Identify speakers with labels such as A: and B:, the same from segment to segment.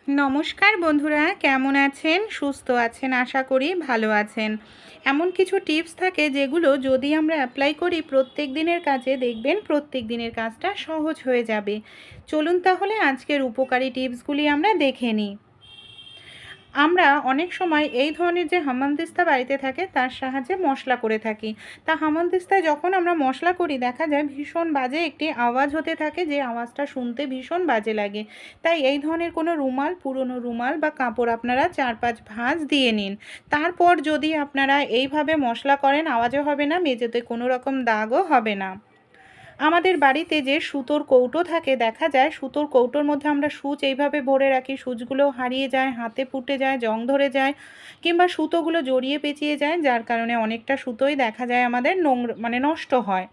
A: নমস্কার বন্ধুরা, কেমন আছেন? সুস্থ আছেন আশা করি, ভালো আছেন। এমন কিছু টিপস থাকে যেগুলো যদি আমরা অ্যাপ্লাই করি প্রত্যেক দিনের কাজে, দেখবেন প্রত্যেক দিনের কাজটা সহজ হয়ে যাবে। চলুন তাহলে আজকের উপকারী টিপসগুলি আমরা দেখে নিই। আমরা অনেক সময় এই ধরনের যে হামানদিস্তা বাড়িতে থাকে তার সাহায্যে মশলা করে থাকি। তা হামানদিস্তায় যখন আমরা মশলা করি দেখা যায় ভীষণ বাজে একটি আওয়াজ হতে থাকে, যে আওয়াজটা শুনতে ভীষণ বাজে লাগে। তাই এই ধরনের কোনো রুমাল, পুরনো রুমাল বা কাপড় আপনারা 4-5 ভাঁজ দিয়ে নিন। তারপর যদি আপনারা এইভাবে মশলা করেন, আওয়াজও হবে না, মেঝেতে কোনো রকম দাগও হবে না। আমাদের বাড়িতে যে সুতোর কৌটো থাকে দেখা যায় সুতোর কৌটোর মধ্যে আমরা সূচ এইভাবে ভরে রাখি, সূচগুলো হারিয়ে যায়, হাতে ফুটে যায়, জং ধরে যায়, কিংবা সুতোগুলো জড়িয়ে পেঁচিয়ে যায়, যার কারণে অনেকটা সুতোই দেখা যায় আমাদের নষ্ট হয়।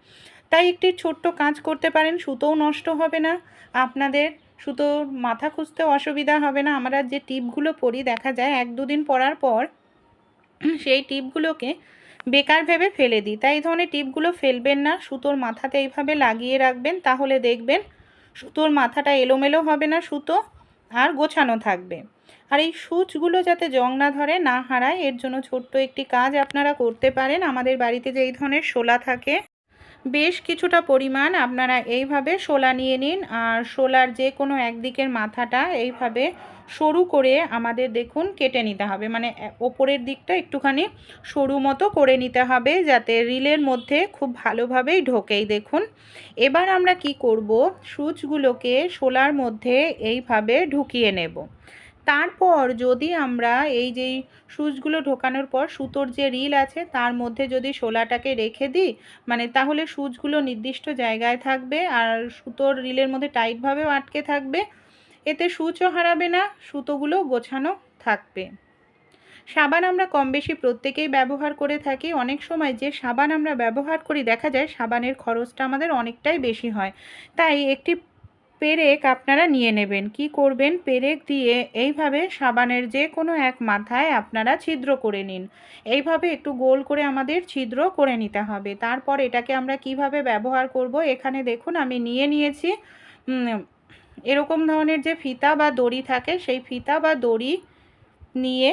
A: তাই একটি ছোট্ট কাজ করতে পারেন, সুতোও নষ্ট হবে না, আপনাদের সুতোর মাথা খুঁজতেও অসুবিধা হবে না। আমরা যে টিপগুলো পরি দেখা যায় 1-2 দিন পরার পর সেই টিপগুলোকে বেকার ভেবে ফেলে দিই। তাই এই ধরনের টিপগুলো ফেলবেন না, সুতোর মাথাতে এইভাবে লাগিয়ে রাখবেন, তাহলে দেখবেন সুতোর মাথাটা এলোমেলো হবে না, সুতো আর গোছানো থাকবে। আর এই সূচগুলো যাতে জং না ধরে, না হারায়, এর জন্য ছোট্ট একটি কাজ আপনারা করতে পারেন। আমাদের বাড়িতে যে এই ধরনের শোলা থাকে, বেশ কিছুটা পরিমাণ আপনারা এইভাবে শোলা নিয়ে নিন, আর শোলার যে কোনো একদিকের মাথাটা এইভাবে সরু করে আমাদের দেখুন কেটে নিতে হবে, মানে ওপরের দিকটা একটুখানি সরু মতো করে নিতে হবে, যাতে রিলের মধ্যে খুব ভালোভাবেই ঢোকেই। দেখুন এবার আমরা কি করব, সুচগুলোকে শোলার মধ্যে এইভাবে ঢুকিয়ে নেব। তারপর যদি আমরা এই যেই সুচগুলো ঢোকানোর পর সুতোর যে রিল আছে তার মধ্যে যদি শোলাটাকে রেখে দিই, মানে তাহলে সুচগুলো নির্দিষ্ট জায়গায় থাকবে আর সুতোর রিলের মধ্যে টাইটভাবেও আটকে থাকবে। এতে সুচও হারাবে না, সুতোগুলো গোছানো থাকবে। সাবান আমরা কম বেশি প্রত্যেকেই ব্যবহার করে থাকি। অনেক সময় যে সাবান আমরা ব্যবহার করি দেখা যায় সাবানের খরচটা আমাদের অনেকটাই বেশি হয়। তাই একটি পেরেক আপনারা নিয়ে নেবেন। কি করবেন, পেরেক দিয়ে এইভাবে সাবানের যে কোনো এক মাথায় আপনারা ছিদ্র করে নিন। এইভাবে একটু গোল করে আমাদের ছিদ্র করে নিতে হবে। তারপর এটাকে আমরা কিভাবে ব্যবহার করব, এখানে দেখুন আমি নিয়ে নিয়েছি এরকম ধরনের যে ফিতা বা দড়ি থাকে, সেই ফিতা বা দড়ি নিয়ে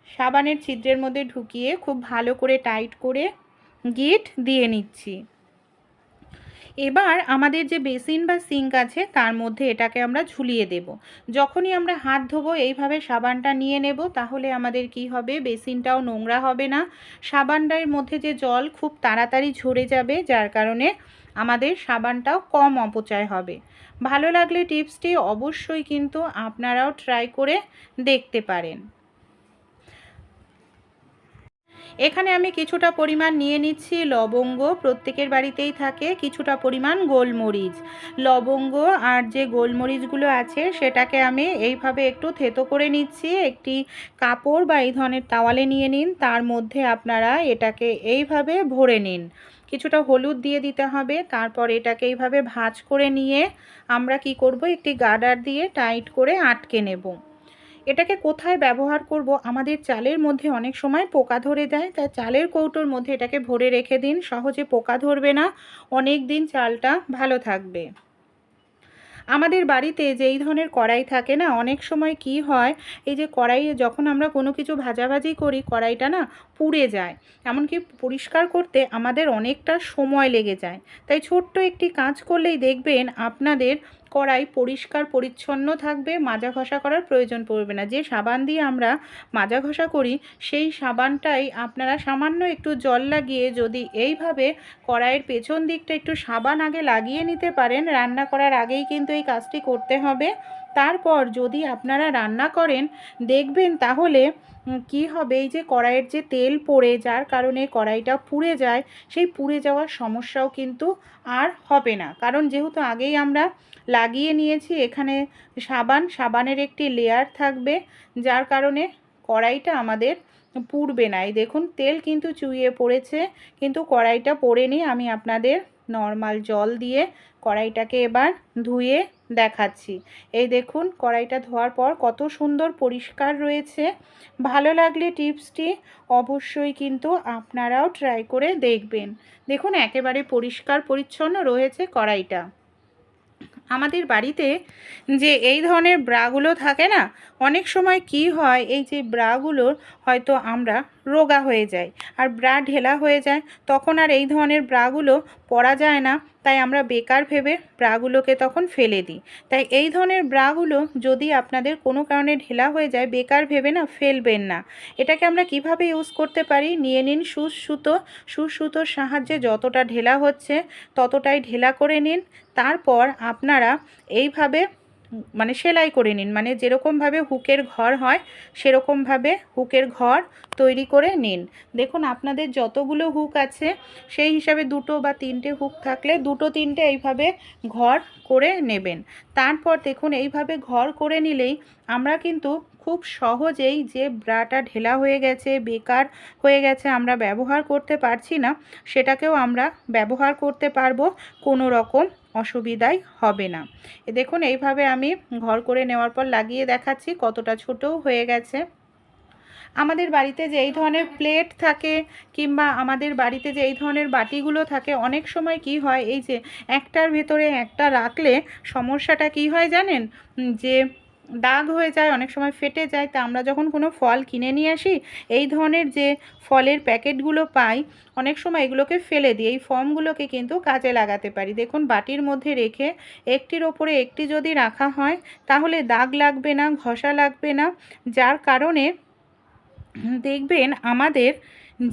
A: সাবানের ছিদ্রের মধ্যে ঢুকিয়ে খুব ভালো করে টাইট করে গিট দিয়ে নিচ্ছি। এবার আমাদের যে বেসিন বা সিঙ্ক আছে তার মধ্যে এটাকে আমরা ঝুলিয়ে দেব। যখনই আমরা হাত ধোবো এইভাবে সাবানটা নিয়ে নেব, তাহলে আমাদের কি হবে, বেসিনটাও নোংরা হবে না, সাবানটার মধ্যে যে জল খুব তাড়াতাড়ি ঝরে যাবে, যার কারণে আমাদের সাবানটাও কম অপচয় হবে। ভালো লাগলে টিপসটি অবশ্যই কিন্তু আপনারাও ট্রাই করে দেখতে পারেন। এখানে আমি কিছুটা পরিমাণ নিয়ে নিচ্ছি লবঙ্গ, প্রত্যেকের বাড়িতেই থাকে, কিছুটা পরিমাণ গোলমরিচ। লবঙ্গ আর যে গোলমরিচগুলো আছে সেটাকে আমি এইভাবে একটু থেতো করে নিচ্ছি। একটি কাপড় বা এই ধরনের তাওয়ালে নিয়ে নিন, তার মধ্যে আপনারা এটাকে এইভাবে ভরে নিন। কিছুটা হলুদ দিয়ে দিতে হবে, তারপর এটাকে এইভাবে ভাঁজ করে নিয়ে আমরা কি করব, একটি গার্ডার দিয়ে টাইট করে আটকে নেব। এটাকে কোথায় ব্যবহার করব, আমাদের চালের মধ্যে অনেক সময় পোকা ধরে যায়, তাই চালের কৌটোর মধ্যে এটাকে ভরে রেখে দিন, সহজে পোকা ধরবে না, অনেক দিন চালটা ভালো থাকবে। আমাদের বাড়িতে যে এই ধরনের কড়াই থাকে না, অনেক সময় কি হয়, এই যে কড়াইয়ে যখন আমরা কোনো কিছু ভাজাভাজি করি কড়াইটা না পুড়ে যায়, এমনকি পরিষ্কার করতে আমাদের অনেকটা সময় লেগে যায়। তাই ছোট্ট একটি কাজ করলেই দেখবেন আপনাদের কড়াই পরিষ্কার পরিচ্ছন্ন থাকবে, মাজা ঘষা করার প্রয়োজন পড়বে না। যে সাবান দিয়ে আমরা মাজা ঘষা করি সেই সাবানটাই আপনারা সামান্য একটু জল লাগিয়ে যদি এইভাবে কড়াইয়ের পেছন দিকটা একটু সাবান আগে লাগিয়ে নিতে পারেন, রান্না করার আগেই কিন্তু এই কাজটি করতে হবে। তারপর যদি আপনারা রান্না করেন দেখবেন তাহলে কি হবে, এই যে কড়াইয়ের যে তেল পড়ে যার কারণে কড়াইটা পুড়ে যায়, সেই পুড়ে যাওয়ার সমস্যাও কিন্তু আর হবে না, কারণ যেহেতু আগেই আমরা লাগিয়ে নিয়েছি এখানে সাবানের একটি লেয়ার থাকবে, যার কারণে কড়াইটা আমাদের পুড়বে না। এই দেখুন তেল কিন্তু চুইয়ে পড়েছে, কিন্তু কড়াইটা পড়েনি। আমি আপনাদের নর্মাল জল দিয়ে কড়াইটাকে এবার ধুয়ে দেখাচ্ছি। এই দেখুন কড়াইটা ধোয়ার পর কত সুন্দর পরিষ্কার রয়েছে। ভালো লাগলে টিপসটি অবশ্যই কিন্তু আপনারাও ট্রাই করে দেখবেন। দেখুন একেবারে পরিষ্কার পরিচ্ছন্ন রয়েছে কড়াইটা। আমাদের বাড়িতে যে এই ধরনের ব্রাগুলো থাকে না, অনেক সময় কি হয়, এই যে ব্রাগুলোর হয়তো আমরা রোগা হয়ে যাই আর ব্রা ঢেলা হয়ে যায়, তখন আর এই ধরনের ব্রাগুলো পরা যায় না, তাই আমরা বেকার ভেবে ব্রাগুলোকে তখন ফেলে দিই। তাই এই ধরনের ব্রাগুলো যদি আপনাদের কোনো কারণে ঢেলা হয়ে যায়, বেকার ভেবে না ফেলবেন না। এটাকে আমরা কিভাবে ইউজ করতে পারি, নিয়ে নিন সুতোর সাহায্যে যতটা ঢেলা হচ্ছে ততটাই ঢেলা করে নিন। তারপর আপনারা এইভাবে মানে সেলাই করে নিন, মানে যেরকমভাবে হুকের ঘর হয় সেরকমভাবে হুকের ঘর তৈরি করে নিন। দেখুন আপনাদের যতগুলো হুক আছে সেই হিসাবে 2 বা 3টে হুক থাকলে 2-3টে এইভাবে ঘর করে নেবেন। তারপর দেখুন এইভাবে ঘর করে নিলেই আমরা কিন্তু খুব সহজেই যে ব্রাটা ঢেলা হয়ে গেছে, বেকার হয়ে গেছে, আমরা ব্যবহার করতে পারছি না, সেটাকেও আমরা ব্যবহার করতে পারবো, কোনো রকম অসুবিধাই হবে না। দেখুন এইভাবে আমি ঘর করে নেওয়ার পর লাগিয়ে দেখাচ্ছি কতটা ছোটও হয়ে গেছে। আমাদের বাড়িতে যে এই ধরনের প্লেট থাকে কিংবা আমাদের বাড়িতে যে এই ধরনের বাটিগুলো থাকে, অনেক সময় কি হয়, এই যে একটার ভেতরে একটা রাখলে সমস্যাটা কি হয় জানেন, যে দাগ হয়ে যায়, অনেক সময় ফেটে যায়। তা আমরা যখন কোনো ফল কিনে নিয়ে আসি, এই ধরনের যে ফলের প্যাকেটগুলো পাই, অনেক সময় এগুলোকে ফেলে দিই, এই ফর্মগুলোকে কিন্তু কাজে লাগাতে পারি। দেখুন বাটির মধ্যে রেখে একটির ওপরে একটি যদি রাখা হয় তাহলে দাগ লাগবে না, ঘষা লাগবে না, যার কারণে দেখবেন আমাদের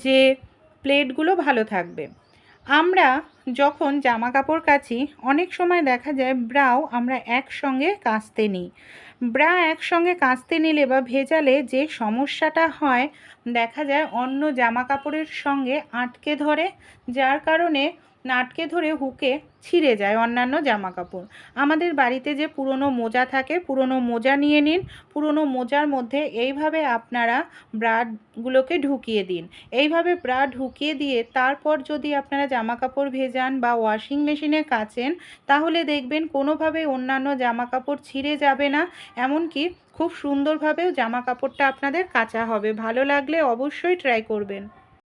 A: যে প্লেটগুলো ভালো থাকবে। আমরা যখন জামা কাপড় কাচি, অনেক সময় দেখা যায় ব্রাও আমরা একসঙ্গে কাচতে নিই। ব্রা একসঙ্গে কাচতে নিলে বা ভেজালে যে সমস্যাটা হয়, দেখা যায় অন্য জামা কাপড়ের সঙ্গে আটকে ধরে, যার কারণে আটকে ধরে হুকে ছিঁড়ে যায় অন্যান্য জামা কাপড়। আমাদের বাড়িতে যে পুরনো মোজা থাকে, পুরনো মোজা নিয়ে নিন, পুরনো মোজার মধ্যে এইভাবে আপনারা ব্রাগুলোকে ঢুকিয়ে দিন। এইভাবে ব্রা ঢুকিয়ে দিয়ে তারপর যদি আপনারা জামা কাপড় ভেজান বা ওয়াশিং মেশিনে কাচেন, তাহলে দেখবেন কোনোভাবেই অন্যান্য জামা কাপড় ছিঁড়ে যাবে না, এমনকি খুব সুন্দরভাবেও জামা কাপড়টা আপনাদের কাচা হবে। ভালো লাগলে অবশ্যই ট্রাই করবেন।